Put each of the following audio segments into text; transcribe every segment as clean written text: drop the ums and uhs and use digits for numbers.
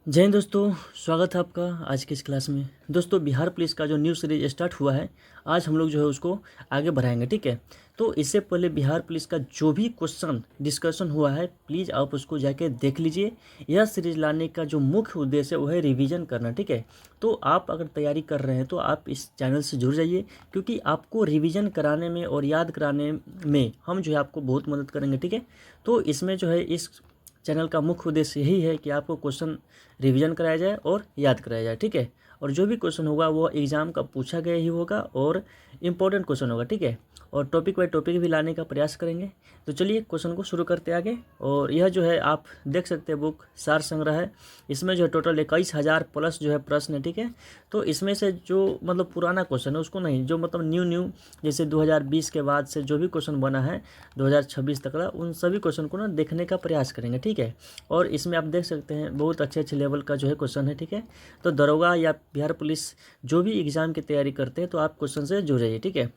जय हिंद दोस्तों, स्वागत है आपका आज की इस क्लास में। दोस्तों, बिहार पुलिस का जो न्यू सीरीज स्टार्ट हुआ है, आज हम लोग जो है उसको आगे बढ़ाएंगे। ठीक है, तो इससे पहले बिहार पुलिस का जो भी क्वेश्चन डिस्कशन हुआ है, प्लीज़ आप उसको जाके देख लीजिए। यह सीरीज लाने का जो मुख्य उद्देश्य है वो है रिवीजन करना। ठीक है, तो आप अगर तैयारी कर रहे हैं तो आप इस चैनल से जुड़ जाइए, क्योंकि आपको रिविज़न कराने में और याद कराने में हम जो है आपको बहुत मदद करेंगे। ठीक है, तो इसमें जो है इस चैनल का मुख्य उद्देश्य यही है कि आपको क्वेश्चन रिवीजन कराया जाए और याद कराया जाए। ठीक है, और जो भी क्वेश्चन होगा वो एग्ज़ाम का पूछा गया ही होगा और इम्पोर्टेंट क्वेश्चन होगा। ठीक है, और टॉपिक बाय टॉपिक भी लाने का प्रयास करेंगे। तो चलिए क्वेश्चन को शुरू करते आगे। और यह जो है आप देख सकते हैं बुक सार संग्रह है। इसमें जो है टोटल 21,000 प्लस जो है प्रश्न है। ठीक है, तो इसमें से जो मतलब पुराना क्वेश्चन है उसको नहीं, जो मतलब न्यू जैसे 2020 के बाद से जो भी क्वेश्चन बना है 2026 तक का, उन सभी क्वेश्चन को ना देखने का प्रयास करेंगे। ठीक है, और इसमें आप देख सकते हैं बहुत अच्छे अच्छे लेवल का जो है क्वेश्चन है। ठीक है, तो दरोगा या बिहार पुलिस जो भी एग्ज़ाम की तैयारी करते हैं तो आप क्वेश्चन से जुड़ जाइए। ठीक है,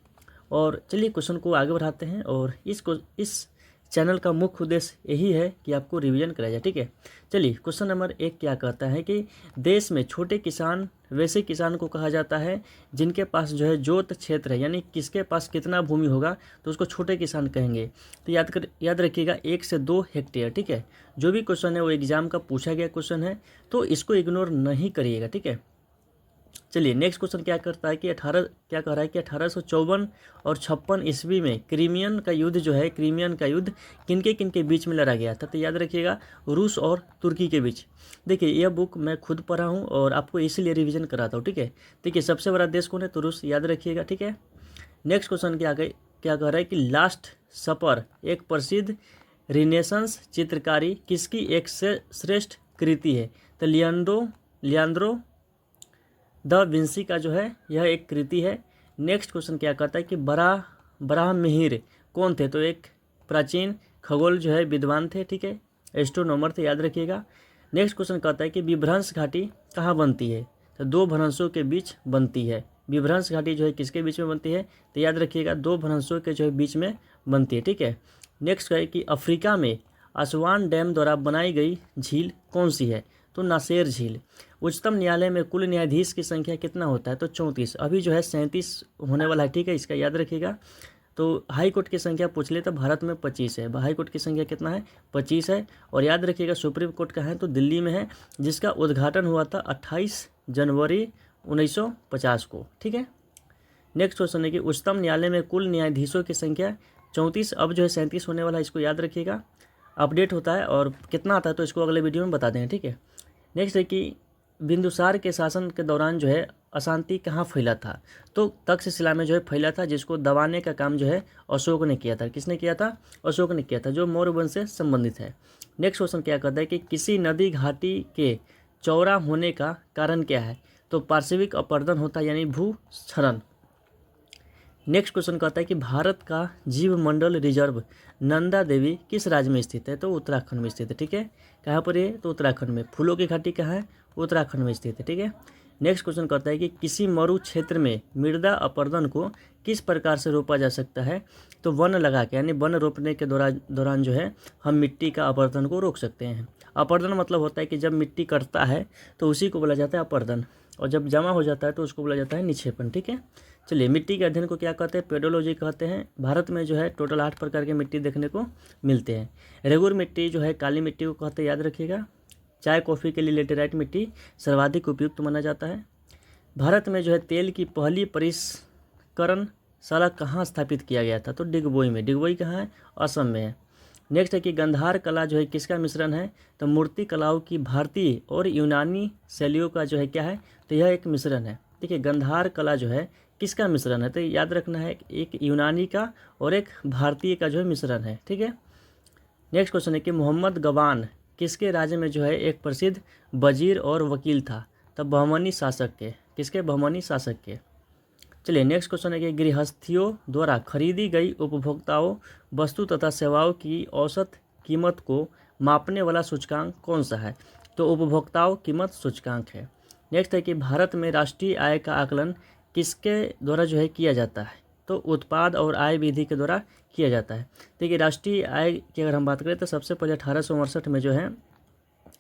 और चलिए क्वेश्चन को आगे बढ़ाते हैं। और इस चैनल का मुख्य उद्देश्य यही है कि आपको रिवीजन कराया जाए। ठीक है, चलिए क्वेश्चन नंबर 1 क्या कहता है कि देश में छोटे किसान वैसे किसान को कहा जाता है जिनके पास जो है जोत क्षेत्र है, यानी किसके पास कितना भूमि होगा तो उसको छोटे किसान कहेंगे। तो याद रखिएगा 1 से 2 हेक्टेयर। ठीक है, जो भी क्वेश्चन है वो एग्जाम का पूछा गया क्वेश्चन है, तो इसको इग्नोर नहीं करिएगा। ठीक है, चलिए नेक्स्ट क्वेश्चन क्या करता है कि 1854 और 56 ईस्वी में क्रीमियन का युद्ध जो है, क्रीमियन का युद्ध किनके किनके बीच में लड़ा गया था। तो याद रखिएगा रूस और तुर्की के बीच। देखिए यह बुक मैं खुद पढ़ा हूँ और आपको इसीलिए रिवीजन कराता हूँ। ठीक है, देखिए सबसे बड़ा देश कौन है तो रूस, याद रखिएगा। ठीक है, नेक्स्ट क्वेश्चन क्या कह रहा है कि लास्ट सपर एक प्रसिद्ध रिनेसेंस चित्रकारी किसकी एक से श्रेष्ठ कृति है। तो लियांड्रो द विंसी का जो है यह एक कृति है। नेक्स्ट क्वेश्चन क्या कहता है कि बराहमिहिर कौन थे। तो एक प्राचीन खगोल जो है विद्वान थे। ठीक है, एस्ट्रोनॉमर थे, याद रखिएगा। नेक्स्ट क्वेश्चन कहता है कि विभ्रंश घाटी कहाँ बनती है। तो दो भ्रंशों के बीच बनती है। विभ्रंश घाटी जो है किसके बीच में बनती है तो याद रखिएगा दो भ्रंशों के जो है बीच में बनती है। ठीक है, नेक्स्ट है कि अफ्रीका में असवान डैम द्वारा बनाई गई झील कौन सी है। तो नासेर झील। उच्चतम न्यायालय में कुल न्यायाधीश की संख्या कितना होता है तो 34। अभी जो है 37 होने वाला है। ठीक है, इसका याद रखिएगा। तो हाई कोर्ट की संख्या पूछ ले तो भारत में 25 है। हाई कोर्ट की संख्या कितना है 25 है। और याद रखिएगा सुप्रीम कोर्ट का है तो दिल्ली में है, जिसका उद्घाटन हुआ था 28 जनवरी 1950 को। ठीक है, नेक्स्ट क्वेश्चन है कि उच्चतम न्यायालय में कुल न्यायाधीशों की संख्या 34, अब जो है 37 होने वाला है, इसको याद रखिएगा। अपडेट होता है और कितना आता है तो इसको अगले वीडियो में बता देंगे। ठीक है, नेक्स्ट है कि बिंदुसार के शासन के दौरान जो है अशांति कहाँ फैला था। तो तक्षशिला में जो है फैला था, जिसको दबाने का काम जो है अशोक ने किया था। किसने किया था अशोक ने किया था, जो मौर्य वंश से संबंधित है। नेक्स्ट क्वेश्चन क्या कहता है कि किसी नदी घाटी के चौड़ा होने का कारण क्या है। तो पार्श्विक अपरदन होता है, यानी भूस्खलन। नेक्स्ट क्वेश्चन कहता है कि भारत का जीव मंडल रिजर्व नंदा देवी किस राज्य में स्थित है। तो उत्तराखंड में स्थित है। ठीक है, कहाँ पर है तो उत्तराखंड में। फूलों की घाटी कहाँ है उत्तराखंड में स्थित है। ठीक है, नेक्स्ट क्वेश्चन कहता है कि किसी मरु क्षेत्र में मृदा अपरदन को किस प्रकार से रोका जा सकता है। तो वन लगा के, यानी वन रोपने के दौरान जो है हम मिट्टी का अपरदन को रोक सकते हैं। अपरदन मतलब होता है कि जब मिट्टी कटता है तो उसी को बोला जाता है अपरदन, और जब जमा हो जाता है तो उसको बोला जाता है निक्षेपण। ठीक है, चलिए मिट्टी के अध्ययन को क्या कहते हैं पेडोलॉजी कहते हैं। भारत में जो है टोटल 8 प्रकार के मिट्टी देखने को मिलते हैं। रेगुर मिट्टी जो है काली मिट्टी को कहते हैं, याद रखिएगा। चाय कॉफ़ी के लिए लेटेराइट मिट्टी सर्वाधिक उपयुक्त माना जाता है। भारत में जो है तेल की पहली परिष्करण कहाँ स्थापित किया गया था। तो डिगबोई में। डिगबोई कहाँ है असम में है। नेक्स्ट है कि गंधार कला जो है किसका मिश्रण है। तो मूर्ति कलाओं की भारतीय और यूनानी शैलियों का जो है क्या है तो यह एक मिश्रण है। देखिए गंधार कला जो है किसका मिश्रण है तो याद रखना है एक यूनानी का और एक भारतीय का जो है मिश्रण है। ठीक है, नेक्स्ट क्वेश्चन है कि मोहम्मद गवान किसके राज्य में जो है एक प्रसिद्ध वजीर और वकील था। तब बहमनी शासक के। किसके बहमनी शासक के। चलिए नेक्स्ट क्वेश्चन है कि गृहस्थियों द्वारा खरीदी गई उपभोक्ताओं वस्तु तथा सेवाओं की औसत कीमत को मापने वाला सूचकांक कौन सा है। तो उपभोक्ताओं कीमत सूचकांक है। नेक्स्ट है कि भारत में राष्ट्रीय आय का आकलन किसके द्वारा जो है किया जाता है। तो उत्पाद और आय विधि के द्वारा किया जाता है। देखिए राष्ट्रीय आय की अगर हम बात करें तो सबसे पहले 1868 में जो है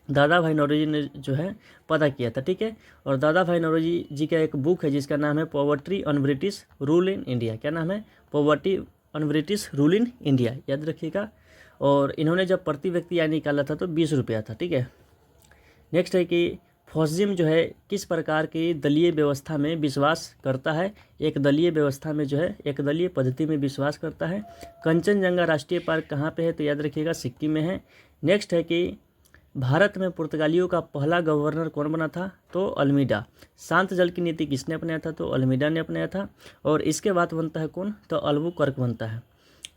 दादा भाई नौरोजी ने जो है पैदा किया था, ठीक है। और दादा भाई नौरोजी जी का एक बुक है जिसका नाम है poverty on British rule in India. क्या नाम है? Poverty on British rule in India, याद रखिएगा। और इन्होंने जब प्रति व्यक्ति आय निकाला था तो 20 रुपया था, ठीक है। नेक्स्ट है कि फॉसिज्म जो है किस प्रकार की दलीय व्यवस्था में विश्वास करता है? एक दलीय व्यवस्था में जो है एक दलीय पद्धति में विश्वास करता है। कंचनजंगा राष्ट्रीय पार्क कहाँ पे है? तो याद रखिएगा सिक्किम में है। नेक्स्ट है कि भारत में पुर्तगालियों का पहला गवर्नर कौन बना था? तो अल्मीडा। शांत जल की नीति किसने अपनाया था? तो अल्मीडा ने अपनाया था। और इसके बाद बनता है कौन? तो अल्बुकर्क बनता है।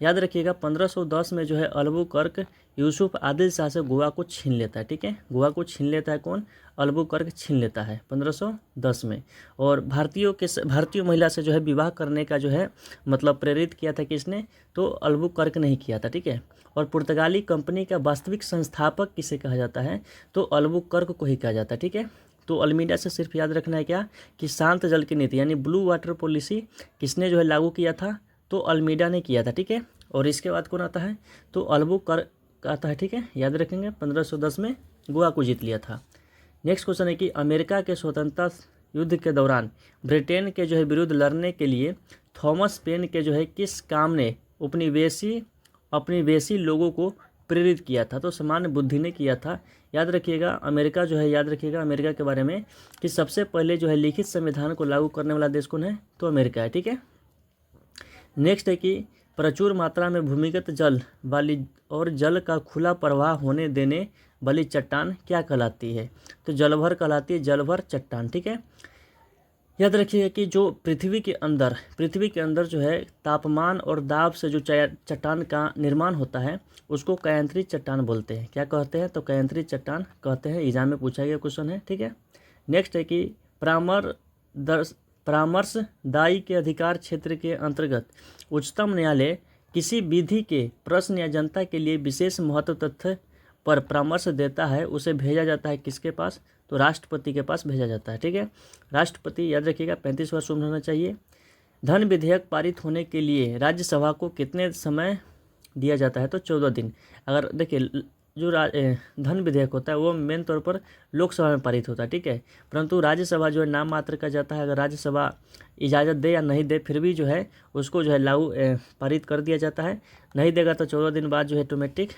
याद रखिएगा 1510 में जो है अल्बुकर्क यूसुफ आदिल शाह से गोवा को छीन लेता है, ठीक है। गोवा को छीन लेता है कौन? अल्बुकर्क छीन लेता है 1510 में। और भारतीय महिला से जो है विवाह करने का जो है मतलब प्रेरित किया था किसने? तो अल्बुकर्क ने ही किया था, ठीक है। और पुर्तगाली कंपनी का वास्तविक संस्थापक किसे कहा जाता है? तो अल्बुकर्क को ही कहा जाता है, ठीक है। तो अल्मीडा से सिर्फ याद रखना है क्या कि शांत जल की नीति यानी ब्लू वाटर पॉलिसी किसने जो है लागू किया था? तो अल्मीडा ने किया था, ठीक है। और इसके बाद कौन आता है? तो अल्बुकर्क आता है, ठीक है, याद रखेंगे। 1510 में गोवा को जीत लिया था। नेक्स्ट क्वेश्चन है कि अमेरिका के स्वतंत्रता युद्ध के दौरान ब्रिटेन के जो है विरुद्ध लड़ने के लिए थॉमस पेन के जो है किस काम ने उपनिवेशी लोगों को प्रेरित किया था? तो सामान्य बुद्धि ने किया था। याद रखिएगा अमेरिका जो है, याद रखिएगा अमेरिका के बारे में कि सबसे पहले जो है लिखित संविधान को लागू करने वाला देश कौन है? तो अमेरिका है, ठीक है। नेक्स्ट है कि प्रचुर मात्रा में भूमिगत जल वाली और जल का खुला प्रवाह होने देने वाली चट्टान क्या कहलाती है? तो जलभर कहलाती है, जलभर चट्टान, ठीक है। याद रखिएगा कि जो पृथ्वी के अंदर जो है तापमान और दाब से जो चट्टान का निर्माण होता है उसको कायांतरित चट्टान बोलते हैं। क्या कहते हैं? तो कायांतरित चट्टान कहते हैं। एग्जाम में पूछा गया क्वेश्चन है, ठीक है। नेक्स्ट है कि परामर्शदायी के अधिकार क्षेत्र के अंतर्गत उच्चतम न्यायालय किसी विधि के प्रश्न या जनता के लिए विशेष महत्व तथ्य पर परामर्श देता है, उसे भेजा जाता है किसके पास? तो राष्ट्रपति के पास भेजा जाता है, ठीक है। राष्ट्रपति याद रखिएगा 35 वर्ष उम्र होना चाहिए। धन विधेयक पारित होने के लिए राज्यसभा को कितने समय दिया जाता है? तो 14 दिन। अगर देखिए जो धन विधेयक होता है वो मेन तौर पर लोकसभा में पारित होता है, ठीक है। परंतु राज्यसभा जो है नाम मात्र का जाता है। अगर राज्यसभा इजाज़त दे या नहीं दे फिर भी जो है उसको जो है लागू पारित कर दिया जाता है। नहीं देगा तो 14 दिन बाद जो है ऑटोमेटिक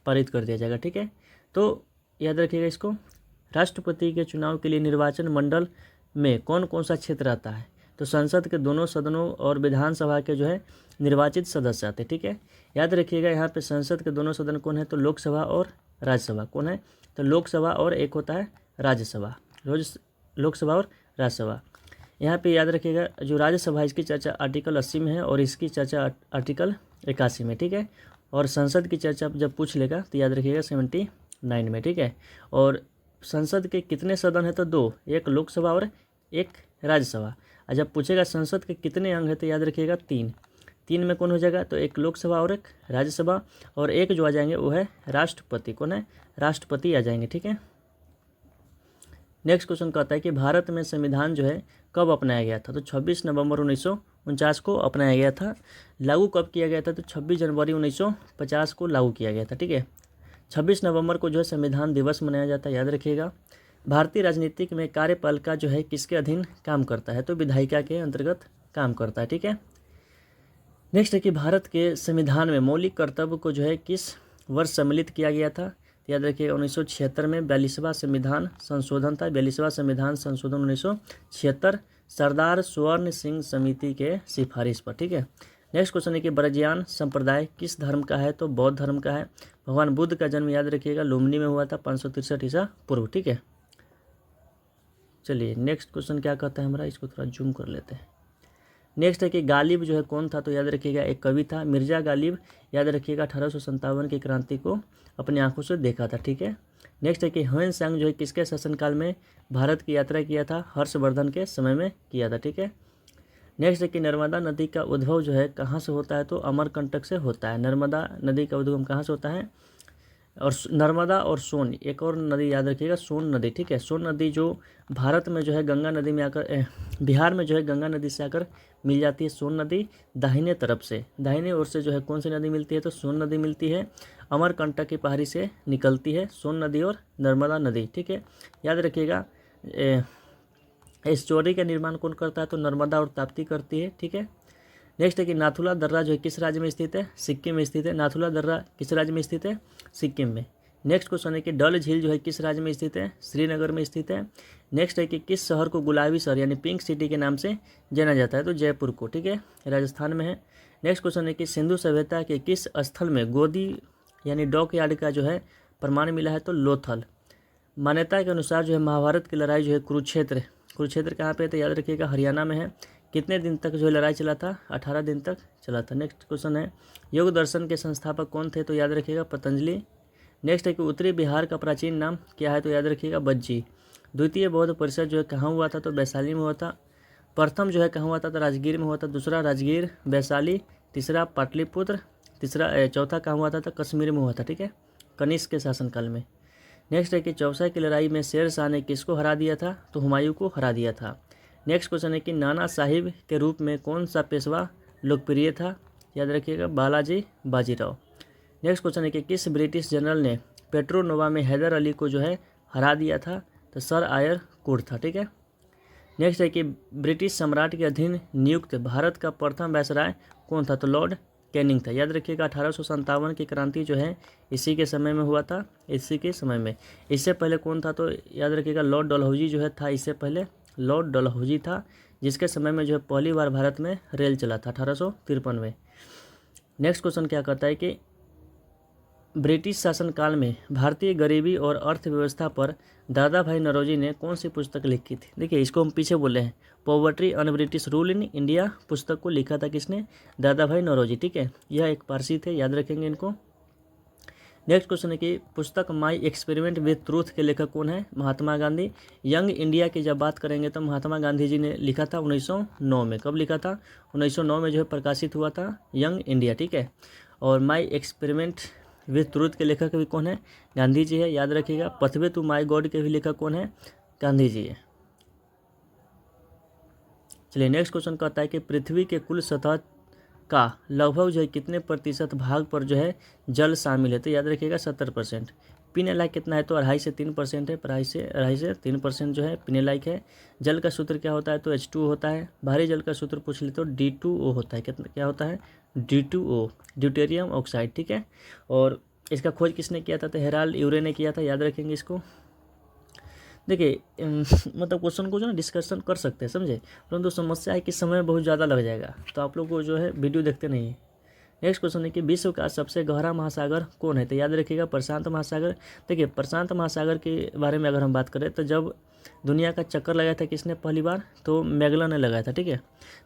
पारित कर दिया जाएगा, ठीक है। तो याद रखिएगा इसको। राष्ट्रपति के चुनाव के लिए निर्वाचन मंडल में कौन कौन सा क्षेत्र आता है? तो संसद के दोनों सदनों और विधानसभा के जो है निर्वाचित सदस्य आते हैं, ठीक है। याद रखिएगा यहाँ पे संसद के दोनों सदन कौन है? तो लोकसभा और राज्यसभा। कौन है? तो लोकसभा और एक होता है राज्यसभा। लोकसभा और राज्यसभा। यहाँ पे याद रखिएगा जो राज्यसभा इसकी चर्चा आर्टिकल 80 में है और इसकी चर्चा आर्टिकल 81 में, ठीक है। और संसद की चर्चा जब पूछ लेगा तो याद रखिएगा 79 में, ठीक है। और संसद के कितने सदन है? तो 2, एक लोकसभा और एक राज्यसभा। और जब पूछेगा संसद के कितने अंग है तो याद रखिएगा 3 में कौन हो जाएगा? तो एक लोकसभा और एक राज्यसभा। और एक जो आ जाएंगे वो है राष्ट्रपति। कौन है? राष्ट्रपति आ जाएंगे, ठीक है। नेक्स्ट क्वेश्चन कहता है कि भारत में संविधान जो है कब अपनाया गया था? तो 26 नवंबर 1949 को अपनाया गया था। लागू कब किया गया था? तो 26 जनवरी 1950 को लागू किया गया था, ठीक है। 26 नवंबर को जो है संविधान दिवस मनाया जाता है, याद रखिएगा। भारतीय राजनीतिक में कार्यपालिका जो है किसके अधीन काम करता है? तो विधायिका के अंतर्गत काम करता है, ठीक है। नेक्स्ट है कि भारत के संविधान में मौलिक कर्तव्य को जो है किस वर्ष सम्मिलित किया गया था? याद रखिएगा 1976 में 42वां संविधान संशोधन था। 42वां संविधान संशोधन 1976 सरदार स्वर्ण सिंह समिति के सिफारिश पर, ठीक है। नेक्स्ट क्वेश्चन है कि ब्रजयान संप्रदाय किस धर्म का है? तो बौद्ध धर्म का है। भगवान बुद्ध का जन्म याद रखिएगा लुम्बिनी में हुआ था 563 ईसा पूर्व, ठीक है। चलिए नेक्स्ट क्वेश्चन क्या कहता है हमारा, इसको थोड़ा जूम कर लेते हैं। नेक्स्ट है कि गालिब जो है कौन था? तो याद रखिएगा एक कवि था मिर्जा गालिब। याद रखिएगा 1857 की क्रांति को अपनी आंखों से देखा था, ठीक है। नेक्स्ट है कि ह्वेन सांग जो है किसके शासनकाल में भारत की यात्रा किया था? हर्षवर्धन के समय में किया था, ठीक है। नेक्स्ट है कि नर्मदा नदी का उद्भव जो है कहाँ से होता है? तो अमरकंटक से होता है। नर्मदा नदी का उद्गम कहाँ से होता है? और नर्मदा और सोन, एक और नदी याद रखिएगा, सोन नदी, ठीक है। सोन नदी जो भारत में जो है गंगा नदी में आकर बिहार में जो है गंगा नदी से आकर मिल जाती है। सोन नदी दाहिने तरफ से, दाहिने ओर से जो है कौन सी नदी मिलती है, तो सोन नदी मिलती है। अमरकंटक की पहाड़ी से निकलती है सोन नदी और नर्मदा नदी, ठीक है। याद रखिएगा इस चौड़ी का निर्माण कौन करता है, तो नर्मदा और ताप्ती करती है, ठीक है। नेक्स्ट है कि नाथुला दर्रा जो है किस राज्य में स्थित है, सिक्किम में स्थित है। नाथुला दर्रा किस राज्य में स्थित है, सिक्किम में। नेक्स्ट क्वेश्चन है कि डल झील जो है किस राज्य में स्थित है, श्रीनगर में स्थित है। नेक्स्ट है कि किस शहर को गुलाबी शहर यानी पिंक सिटी के नाम से जाना जाता है, तो जयपुर को, ठीक है, राजस्थान में है। नेक्स्ट क्वेश्चन है कि सिंधु सभ्यता के किस स्थल में गोदी यानी डॉक यार्ड का जो है प्रमाण मिला है, तो लोथल। मान्यता के अनुसार जो है महाभारत की लड़ाई जो है कुरुक्षेत्र कहाँ पे है, तो याद रखिएगा हरियाणा में है। कितने दिन तक जो है लड़ाई चला था, 18 दिन तक चला था। नेक्स्ट क्वेश्चन है योग दर्शन के संस्थापक कौन थे, तो याद रखिएगा पतंजलि। नेक्स्ट है कि उत्तरी बिहार का प्राचीन नाम क्या है, तो याद रखिएगा बज्जी। द्वितीय बौद्ध परिषद जो है कहाँ हुआ था, तो वैशाली में हुआ था। प्रथम जो है कहाँ हुआ था, तो राजगीर में हुआ था। दूसरा राजगीर, वैशाली। तीसरा पाटलिपुत्र। चौथा कहाँ हुआ था, तो कश्मीर में हुआ था, ठीक है, कनिष्क के शासनकाल में। नेक्स्ट है कि चौसा की लड़ाई में शेर शाह ने किसको हरा दिया था, तो हुमायूं को हरा दिया था। नेक्स्ट क्वेश्चन है कि नाना साहिब के रूप में कौन सा पेशवा लोकप्रिय था, याद रखिएगा बालाजी बाजीराव। नेक्स्ट क्वेश्चन है कि किस ब्रिटिश जनरल ने पेट्रोनोवा में हैदर अली को जो है हरा दिया था, तो सर आयर कोड था, ठीक है। नेक्स्ट है कि ब्रिटिश सम्राट के अधीन नियुक्त भारत का प्रथम वायसराय कौन था, तो लॉर्ड कैनिंग था। याद रखिएगा 1857 की क्रांति जो है इसी के समय में हुआ था, इसी के समय में। इससे पहले कौन था, तो याद रखिएगा लॉर्ड डलहौजी जो है था, इससे पहले लॉर्ड डलहौजी था, जिसके समय में जो है पहली बार भारत में रेल चला था 1853 में। नेक्स्ट क्वेश्चन क्या कहता है कि ब्रिटिश शासनकाल में भारतीय गरीबी और अर्थव्यवस्था पर दादा भाई नौरोजी ने कौन सी पुस्तक लिखी थी। देखिए इसको हम पीछे बोले हैं, poverty un British rule in India पुस्तक को लिखा था किसने, दादा भाई नौरोजी, ठीक है। यह एक पारसी थे, याद रखेंगे इनको। नेक्स्ट क्वेश्चन है कि पुस्तक माई एक्सपेरिमेंट विथ ट्रूथ के लेखक कौन है, महात्मा गांधी। यंग इंडिया की जब बात करेंगे तो महात्मा गांधी जी ने लिखा था 1909 में। कब लिखा था, 1909 में जो है प्रकाशित हुआ था यंग इंडिया, ठीक है। और माई एक्सपेरिमेंट विथ ट्रूथ के लेखक भी कौन है, गांधी जी है, याद रखिएगा। पथवे टू माई गॉड के भी लेखक कौन है, गांधी जी है। चलिए नेक्स्ट क्वेश्चन कहता है कि पृथ्वी के कुल सतह का लगभग जो है कितने प्रतिशत भाग पर जो है जल शामिल है, तो याद रखिएगा 70%। पीने लायक कितना है, तो 2.5 से 3% है, 2.5 से 3% जो है पीने लायक है। जल का सूत्र क्या होता है, तो H2O होता है। भारी जल का सूत्र पूछ ले तो D2O होता है। कितना क्या होता है, D2O, ड्यूटेरियम ऑक्साइड, ठीक है। और इसका खोज किसने किया था, तो हेराल्ड यूरे ने किया था, याद रखेंगे इसको। देखिए मतलब क्वेश्चन को जो है डिस्कशन कर सकते हैं, समझे, परंतु समस्या है कि समय बहुत ज़्यादा लग जाएगा, तो आप लोग को जो है वीडियो देखते नहीं है। नेक्स्ट क्वेश्चन है कि विश्व का सबसे गहरा महासागर कौन है, तो याद रखिएगा प्रशांत महासागर। देखिए प्रशांत महासागर के बारे में अगर हम बात करें तो जब दुनिया का चक्कर लगाया था किसने पहली बार, तो मैगलन ने लगाया था, ठीक है।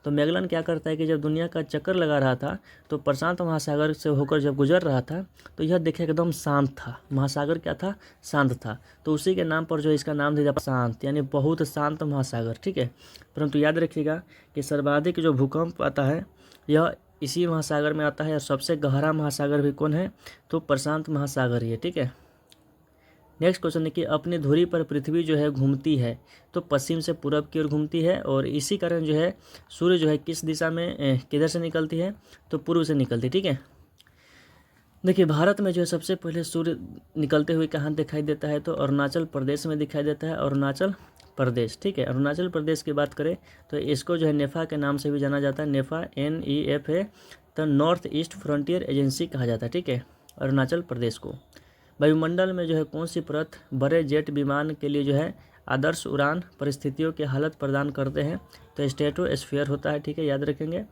तो मैगलन क्या करता है कि जब दुनिया का चक्कर लगा रहा था तो प्रशांत महासागर से होकर जब गुजर रहा था तो यह देखे एकदम शांत था, महासागर क्या था, शांत था। तो उसी के नाम पर जो इसका नाम दिया शांत, यानी बहुत शांत महासागर, ठीक है। परंतु याद रखिएगा कि सर्वाधिक जो भूकंप आता है यह इसी महासागर में आता है, और सबसे गहरा महासागर भी कौन है, तो प्रशांत महासागर ही है, ठीक है। नेक्स्ट क्वेश्चन है कि अपनी धुरी पर पृथ्वी जो है घूमती है तो पश्चिम से पूरब की ओर घूमती है, और इसी कारण जो है सूर्य जो है किस दिशा में किधर से निकलती है, तो पूर्व से निकलती है, ठीक है। देखिए भारत में जो है सबसे पहले सूर्य निकलते हुए कहाँ दिखाई देता है, तो अरुणाचल प्रदेश में दिखाई देता है, अरुणाचल प्रदेश, ठीक है। अरुणाचल प्रदेश की बात करें तो इसको जो है नेफा के नाम से भी जाना जाता है, नेफा NEF है, तो नॉर्थ ईस्ट फ्रंटियर एजेंसी कहा जाता है, ठीक है, अरुणाचल प्रदेश को। वायुमंडल में जो है कौन सी परत बड़े जेट विमान के लिए जो है आदर्श उड़ान परिस्थितियों की हालत प्रदान करते हैं, तो स्ट्रेटोस्फीयर होता है, ठीक है, याद रखेंगे।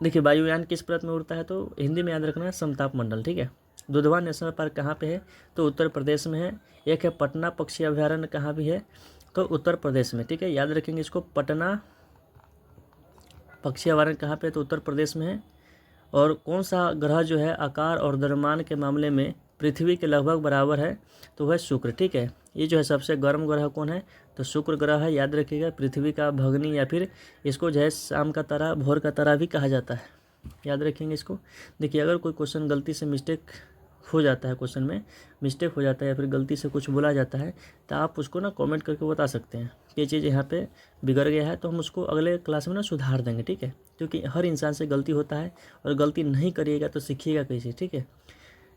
देखिए वायुयान किस परत में उड़ता है, तो हिंदी में याद रखना है समताप मंडल, ठीक है। दुधवा नेशनल पार्क कहाँ पे है, तो उत्तर प्रदेश में है। एक है पटना पक्षी अभ्यारण्य, कहाँ भी है, तो उत्तर प्रदेश में, ठीक है, याद रखेंगे इसको। पटना पक्षी अभ्यारण्य कहाँ पे है, तो उत्तर प्रदेश में है। और कौन सा ग्रह जो है आकार और द्रव्यमान के मामले में पृथ्वी के लगभग बराबर है, तो वह शुक्र, ठीक है। ये जो है सबसे गर्म ग्रह कौन है, तो शुक्र ग्रह है, याद रखिएगा। पृथ्वी का भगनी या फिर इसको जो है शाम का तारा, भोर का तारा भी कहा जाता है, याद रखेंगे इसको। देखिए अगर कोई क्वेश्चन गलती से मिस्टेक हो जाता है, क्वेश्चन में मिस्टेक हो जाता है या फिर गलती से कुछ बोला जाता है, तो आप उसको ना कमेंट करके बता सकते हैं कि ये चीज़ यहाँ पे बिगड़ गया है, तो हम उसको अगले क्लास में ना सुधार देंगे, ठीक है। क्योंकि हर इंसान से गलती होता है और गलती नहीं करिएगा तो सीखिएगा कैसे, ठीक है।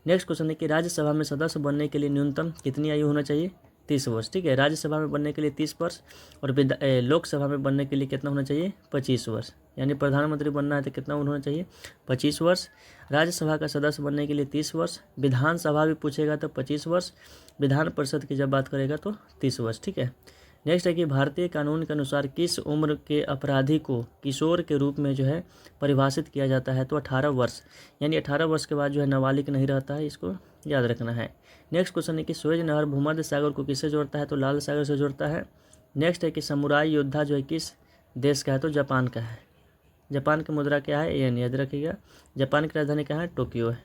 नेक्स्ट क्वेश्चन है कि राज्यसभा में सदस्य बनने के लिए न्यूनतम कितनी आयु होना चाहिए? 30 वर्ष, ठीक है। राज्यसभा में बनने के लिए 30 वर्ष और लोकसभा में बनने के लिए कितना होना चाहिए? 25 वर्ष। यानी प्रधानमंत्री बनना है तो कितना उम्र होना चाहिए? 25 वर्ष। राज्यसभा का सदस्य बनने के लिए 30 वर्ष, विधानसभा भी पूछेगा तो 25 वर्ष, विधान परिषद की जब बात करेगा तो 30 वर्ष, ठीक है। नेक्स्ट है कि भारतीय कानून के अनुसार किस उम्र के अपराधी को किशोर के रूप में जो है परिभाषित किया जाता है? तो 18 वर्ष। यानी 18 वर्ष के बाद जो है नाबालिग नहीं रहता है, इसको याद रखना है। नेक्स्ट क्वेश्चन है कि सुएज नहर भूमध्य सागर को किससे जोड़ता है? तो लाल सागर से जोड़ता है। नेक्स्ट है कि समुराई योद्धा जो है किस देश का है? तो जापान का है। जापान की मुद्रा क्या है? येन, याद रखिएगा। जापान की राजधानी क्या है? टोक्यो है।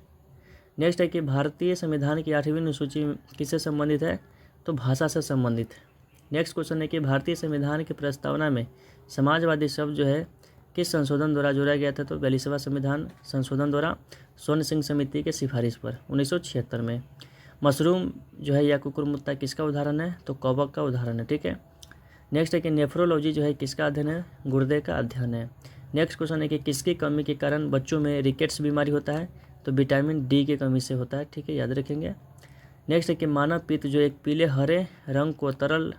नेक्स्ट है कि भारतीय संविधान की 8वीं अनुसूची किससे संबंधित है? तो भाषा से संबंधित है। नेक्स्ट क्वेश्चन है कि भारतीय संविधान की प्रस्तावना में समाजवादी शब्द जो है किस संशोधन द्वारा जोड़ा गया था? तो 42वां संविधान संशोधन द्वारा स्वर्ण सिंह समिति के सिफारिश पर 1976 में। मशरूम जो है या कुकुरमुत्ता किसका उदाहरण है? तो कवक का उदाहरण है, ठीक है। नेक्स्ट है कि नेफ्रोलॉजी जो है किसका अध्ययन है? गुर्दे का अध्ययन है। नेक्स्ट क्वेश्चन है कि किसकी कमी के कारण बच्चों में रिकेट्स बीमारी होता है? तो विटामिन डी की कमी से होता है, ठीक है, याद रखेंगे। नेक्स्ट है कि मानव पित्त जो एक पीले हरे रंग को तरल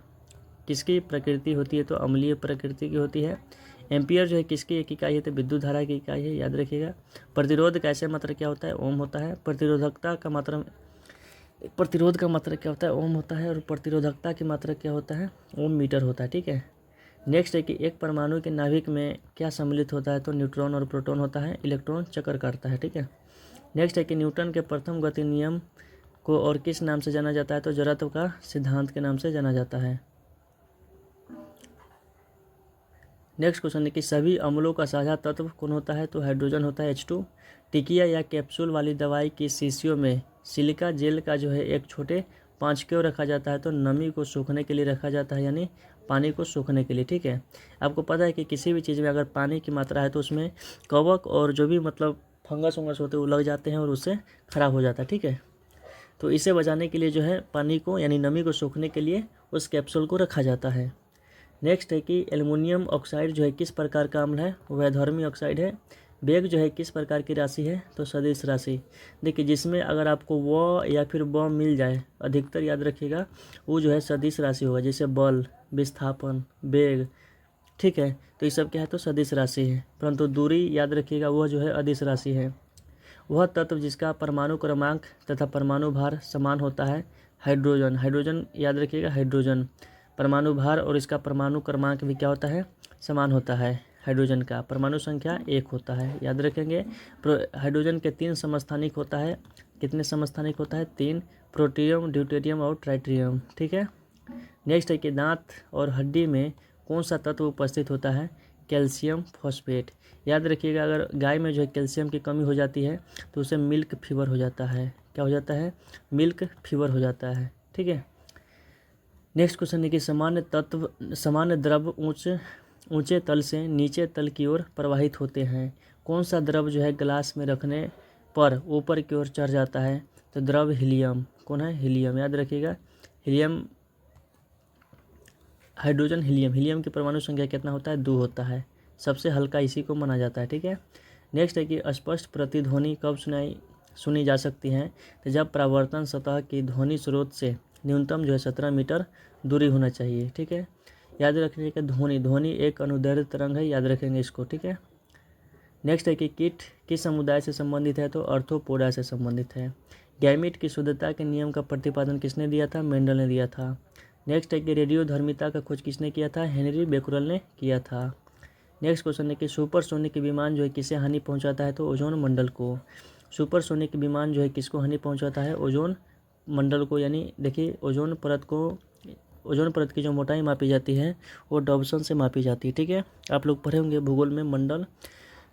किसकी प्रकृति होती है? तो अम्लीय प्रकृति की होती है। एम्पियर जो है किसकी एक इकाई है? तो विद्युत धारा की इकाई है, याद रखिएगा। प्रतिरोध का ऐसे मात्रा क्या होता है? ओम होता है। प्रतिरोधकता का मात्रा, प्रतिरोध का मात्रा क्या होता है? ओम होता है। और प्रतिरोधकता की मात्रा क्या होता है? ओम मीटर होता है, ठीक है। नेक्स्ट है कि एक परमाणु के नाभिक में क्या सम्मिलित होता है? तो न्यूट्रॉन और प्रोटॉन होता है। इलेक्ट्रॉन चक्कर काटता है, ठीक है। नेक्स्ट है कि न्यूटन के प्रथम गति नियम को और किस नाम से जाना जाता है? तो जड़त्व का सिद्धांत के नाम से जाना जाता है। नेक्स्ट क्वेश्चन है कि सभी अम्लों का साझा तत्व कौन होता है? तो हाइड्रोजन होता है, H2। टिकिया या कैप्सूल वाली दवाई की शीशियों में सिलिका जेल का जो है एक छोटे 5 क्यों रखा जाता है? तो नमी को सूखने के लिए रखा जाता है, यानी पानी को सूखने के लिए, ठीक है। आपको पता है कि किसी भी चीज़ में अगर पानी की मात्रा है तो उसमें कवक और जो भी मतलब फंगस वंगस होते हैं वो लग जाते हैं और उससे ख़राब हो जाता है, ठीक है। तो इसे बचाने के लिए जो है पानी को यानी नमी को सूखने के लिए उस कैप्सूल को रखा जाता है। नेक्स्ट है कि एल्युमिनियम ऑक्साइड जो है किस प्रकार का अम्ल है? वैधर्मी ऑक्साइड है। वेग जो है किस प्रकार की राशि है? तो सदिश राशि। देखिए जिसमें अगर आपको व या फिर ब मिल जाए, अधिकतर याद रखिएगा वो जो है सदिश राशि होगा, जैसे बल, विस्थापन, वेग, ठीक है। तो ये सब क्या है? तो सदिश राशि है। परंतु दूरी याद रखिएगा वह जो है अदिश राशि है। वह तत्व जिसका परमाणु क्रमांक तथा परमाणु भार समान होता है? हाइड्रोजन। हाइड्रोजन याद रखिएगा, हाइड्रोजन परमाणु भार और इसका परमाणु क्रमांक भी क्या होता है? समान होता है। हाइड्रोजन का परमाणु संख्या 1 होता है, याद रखेंगे। हाइड्रोजन के 3 समस्थानिक होता है। कितने समस्थानिक होता है? 3, प्रोटियम, ड्यूटेरियम और ट्राइटियम, ठीक है। नेक्स्ट है कि दांत और हड्डी में कौन सा तत्व उपस्थित होता है? Calcium phosphate. याद रखिएगा अगर गाय में जो है कैल्शियम की कमी हो जाती है तो उसे मिल्क फीवर हो जाता है। क्या हो जाता है? मिल्क फीवर हो जाता है, ठीक है। नेक्स्ट क्वेश्चन है कि सामान्य द्रव ऊंचे तल से नीचे तल की ओर प्रवाहित होते हैं। कौन सा द्रव जो है ग्लास में रखने पर ऊपर की ओर चढ़ जाता है? तो द्रव हीलियम। कौन है? हीलियम, याद रखिएगा। Helium, hydrogen helium. हीलियम की परमाणु संख्या कितना होता है? 2 होता है। सबसे हल्का इसी को माना जाता है, ठीक है। नेक्स्ट है कि स्पष्ट प्रतिध्वनि कब सुनी जा सकती है? तो जब परावर्तन सतह की ध्वनि स्रोत से न्यूनतम जो है 17 मीटर दूरी होना चाहिए, ठीक है। याद रखने का ध्वनि एक अनुदैर्ध्य तरंग है, याद रखेंगे इसको, ठीक है। नेक्स्ट है कि कीट किस समुदाय से संबंधित है? तो आर्थ्रोपोडा से संबंधित है। गैमीट की शुद्धता के नियम का प्रतिपादन किसने दिया था? मेंडल ने दिया था। नेक्स्ट है कि रेडियोधर्मिता का खोज किसने किया था? हेनरी बेकुरल ने किया था। नेक्स्ट क्वेश्चन है कि सुपरसोनिक विमान जो है किसे हानि पहुंचाता है? तो ओजोन मंडल को। सुपरसोनिक विमान जो है किसको हानि पहुंचाता है? ओजोन मंडल को। यानी देखिए ओजोन परत की जो मोटाई मापी जाती है वो डॉब्सन से मापी जाती है, ठीक है। आप लोग पढ़े होंगे भूगोल में मंडल,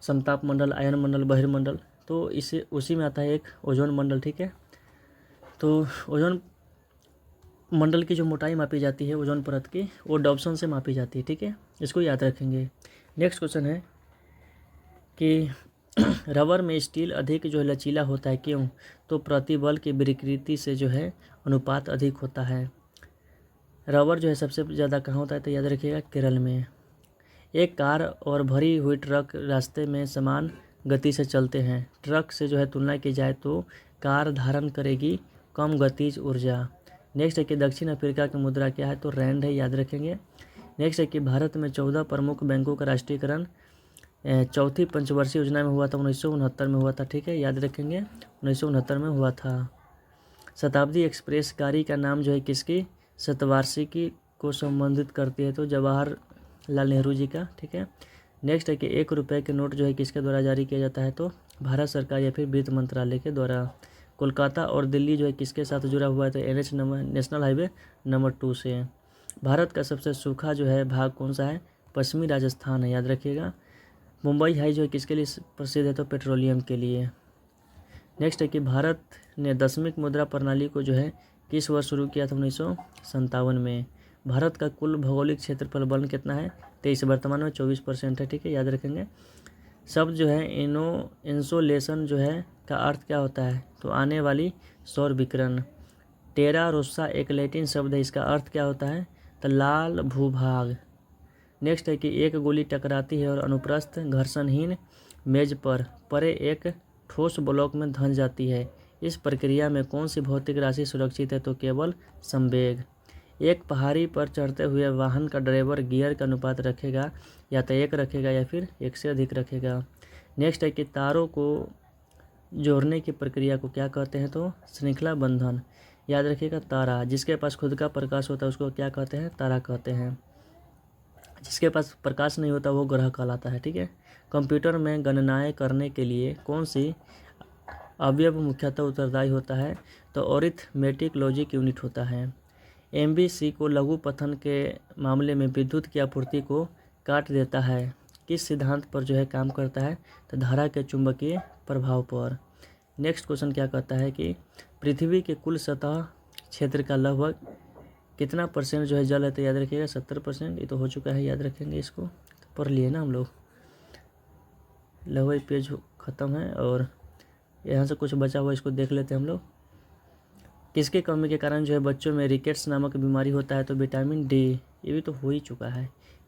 समताप मंडल, आयन मंडल, बहिर्मंडल, तो इसे उसी में आता है एक ओजोन मंडल, ठीक है। तो ओजोन मंडल की जो मोटाई मापी जाती है ओजोन परत की वो डॉब्सन से मापी जाती है, ठीक है। इसको याद रखेंगे। नेक्स्ट क्वेश्चन है कि रबर में स्टील अधिक जो है लचीला होता है, क्यों? तो प्रतिबल की विकृति से जो है अनुपात अधिक होता है। रबर जो है सबसे ज़्यादा कहाँ होता है, तो याद रखिएगा केरल में। एक कार और भरी हुई ट्रक रास्ते में समान गति से चलते हैं। ट्रक से जो है तुलना की जाए तो कार धारण करेगी कम गतिज ऊर्जा। नेक्स्ट है कि दक्षिण अफ्रीका की मुद्रा क्या है, तो रैंड है, याद रखेंगे। नेक्स्ट है कि भारत में 14 प्रमुख बैंकों का राष्ट्रीयकरण चौथी पंचवर्षीय योजना में हुआ था, 1969 में हुआ था, ठीक है, याद रखेंगे, 1969 में हुआ था। शताब्दी एक्सप्रेस गाड़ी का नाम जो है किसकी शतवार्षिकी को संबंधित करती है, तो जवाहरलाल नेहरू जी का, ठीक है। नेक्स्ट है कि 1 रुपये के नोट जो है किसके द्वारा जारी किया जाता है, तो भारत सरकार या फिर वित्त मंत्रालय के द्वारा। कोलकाता और दिल्ली जो है किसके साथ जुड़ा हुआ है, तो NH नेशनल हाईवे नंबर 2 से। भारत का सबसे सूखा जो है भाग कौन सा है, पश्चिमी राजस्थान है, याद रखिएगा। मुंबई हाई जो है किसके लिए प्रसिद्ध है, तो पेट्रोलियम के लिए। नेक्स्ट है कि भारत ने दशमिक मुद्रा प्रणाली को जो है किस वर्ष शुरू किया था, 1957 में। भारत का कुल भौगोलिक क्षेत्रफल वन कितना है, 23, वर्तमान में 24% है, ठीक है, याद रखेंगे। शब्द जो है इंसोलेशन जो है का अर्थ क्या होता है, तो आने वाली सौर विकिरण। टेरा रोसा एक लैटिन शब्द है, इसका अर्थ क्या होता है, तो लाल भूभाग। नेक्स्ट है कि एक गोली टकराती है और अनुप्रस्थ घर्षणहीन मेज पर परे एक ठोस ब्लॉक में धंस जाती है। इस प्रक्रिया में कौन सी भौतिक राशि सुरक्षित है, तो केवल संवेग। एक पहाड़ी पर चढ़ते हुए वाहन का ड्राइवर गियर का अनुपात रखेगा, या तो 1 रखेगा या फिर 1 से अधिक रखेगा। नेक्स्ट है कि तारों को जोड़ने की प्रक्रिया को क्या कहते हैं, तो श्रृंखला बंधन, याद रखिएगा। तारा, जिसके पास खुद का प्रकाश होता है उसको क्या कहते हैं, तारा कहते हैं। जिसके पास प्रकाश नहीं होता वो ग्रह कहलाता है, ठीक है। कंप्यूटर में गणनाएं करने के लिए कौन सी अवयव मुख्यतः उत्तरदायी होता है, तो अरिथमेटिक लॉजिक यूनिट होता है। MBC को लघु पठन के मामले में विद्युत की आपूर्ति को काट देता है, किस सिद्धांत पर जो है काम करता है, तो धारा के चुंबकीय प्रभाव पर। नेक्स्ट क्वेश्चन क्या कहता है कि पृथ्वी के कुल सतह क्षेत्र का लगभग कितना परसेंट जो है जल है, तो याद रखिएगा 70%। ये तो हो चुका है, याद रखेंगे, इसको तो पढ़ लिए ना हम लोग। लगभग पेज ख़त्म है और यहाँ से कुछ बचा हुआ इसको देख लेते हैं हम लोग। किसके कमी के कारण जो है बच्चों में रिकेट्स नामक बीमारी होता है, तो विटामिन D, ये भी तो हो ही चुका है।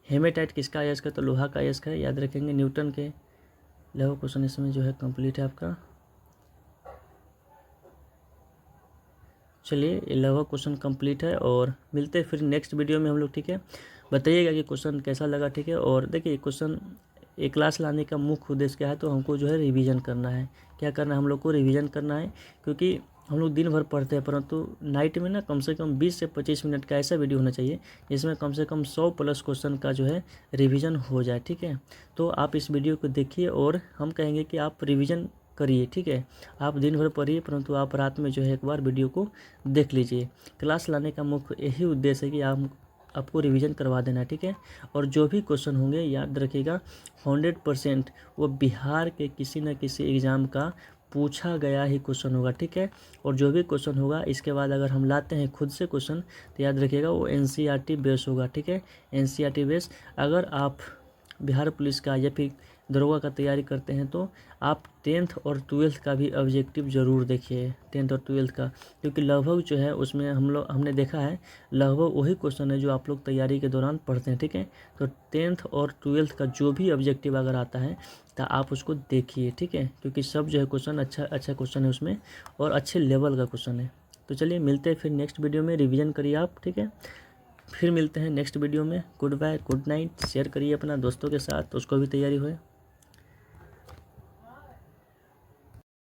हेमेटाइट किसका अयस्क है, तो लोहा का अयस्क है, याद रखेंगे। न्यूटन के लगभग क्वेश्चन इसमें जो है कंप्लीट है आपका। चलिए ये लगभग क्वेश्चन कंप्लीट है और मिलते हैं फिर नेक्स्ट वीडियो में हम लोग, ठीक है। बताइएगा कि क्वेश्चन कैसा लगा, ठीक है। और देखिए क्वेश्चन एक क्लास लाने का मुख्य उद्देश्य क्या है, तो हमको जो है रिवीजन करना है। क्या करना है, हम लोग को रिवीजन करना है, क्योंकि हम लोग दिन भर पढ़ते हैं परंतु नाइट में ना कम से कम 20 से 25 मिनट का ऐसा वीडियो होना चाहिए जिसमें कम से कम 100+ क्वेश्चन का जो है रिवीजन हो जाए, ठीक है। तो आप इस वीडियो को देखिए और हम कहेंगे कि आप रिवीजन करिए, ठीक है। आप दिन भर पढ़िए परंतु आप रात में जो है एक बार वीडियो को देख लीजिए। क्लास लाने का मुख्य यही उद्देश्य है कि आपको रिवीजन करवा देना, ठीक है। और जो भी क्वेश्चन होंगे याद रखिएगा 100% वो बिहार के किसी न किसी एग्ज़ाम का पूछा गया ही क्वेश्चन होगा, ठीक है। और जो भी क्वेश्चन होगा इसके बाद अगर हम लाते हैं खुद से क्वेश्चन तो याद रखिएगा वो NCERT बेस होगा, ठीक है। NCERT base. अगर आप बिहार पुलिस का या फिर दरोगा का तैयारी करते हैं तो आप 10th और 12th का भी ऑब्जेक्टिव ज़रूर देखिए, 10th और 12th का, क्योंकि लगभग जो है उसमें हमने देखा है लगभग वही क्वेश्चन है जो आप लोग तैयारी के दौरान पढ़ते हैं, ठीक है। तो 10th और 12th का जो भी ऑब्जेक्टिव अगर आता है तो आप उसको देखिए, ठीक है, क्योंकि सब जो है क्वेश्चन अच्छा क्वेश्चन है उसमें और अच्छे लेवल का क्वेश्चन है। तो चलिए मिलते हैं फिर नेक्स्ट वीडियो में, रिविज़न करिए आप, ठीक है। फिर मिलते हैं नेक्स्ट वीडियो में। Good bye, good night. Share करिए अपना दोस्तों के साथ, उसको भी तैयारी होए।